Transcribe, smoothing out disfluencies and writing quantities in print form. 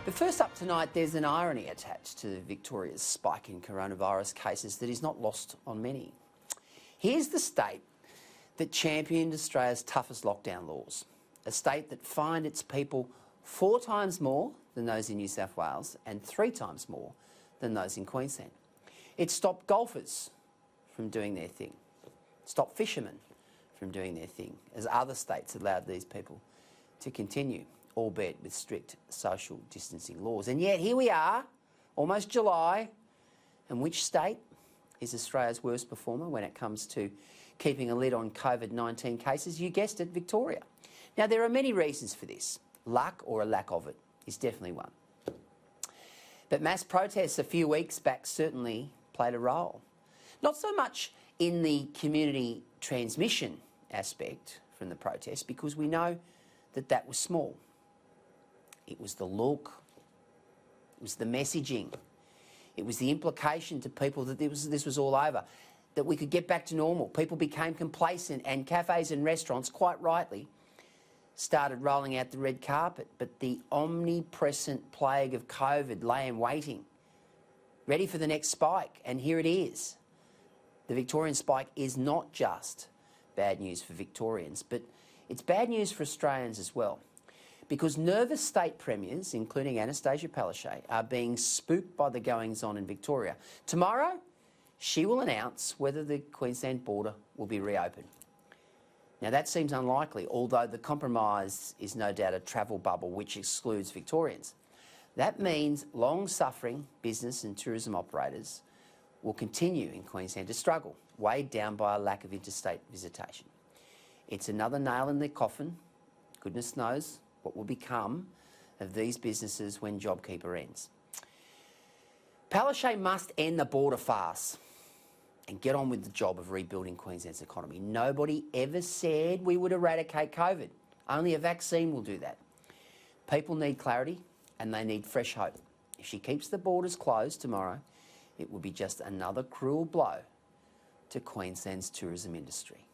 But first up tonight, there's an irony attached to Victoria's spike in coronavirus cases that is not lost on many. Here's the state that championed Australia's toughest lockdown laws, a state that fined its people 4 times more than those in New South Wales and 3 times more than those in Queensland. It stopped golfers from doing their thing, stopped fishermen from doing their thing, as other states allowed these people to continue, albeit with strict social distancing laws. And yet here we are, almost July, and which state is Australia's worst performer when it comes to keeping a lid on COVID-19 cases? You guessed it, Victoria. Now, there are many reasons for this. Luck, or a lack of it, is definitely one. But mass protests a few weeks back certainly played a role. Not so much in the community transmission aspect from the protests, because we know that that was small. It was the look, it was the messaging, it was the implication to people that this was all over, that we could get back to normal. People became complacent, and cafes and restaurants, quite rightly, started rolling out the red carpet. But the omnipresent plague of COVID lay in waiting, ready for the next spike, and here it is. The Victorian spike is not just bad news for Victorians, but it's bad news for Australians as well, because nervous state premiers, including Annastacia Palaszczuk, are being spooked by the goings-on in Victoria. Tomorrow, she will announce whether the Queensland border will be reopened. Now, that seems unlikely, although the compromise is no doubt a travel bubble which excludes Victorians. That means long-suffering business and tourism operators will continue in Queensland to struggle, weighed down by a lack of interstate visitation. It's another nail in the coffin. Goodness knows what will become of these businesses when JobKeeper ends. Palaszczuk must end the border farce and get on with the job of rebuilding Queensland's economy. Nobody ever said we would eradicate COVID. Only a vaccine will do that. People need clarity and they need fresh hope. If she keeps the borders closed tomorrow, it will be just another cruel blow to Queensland's tourism industry.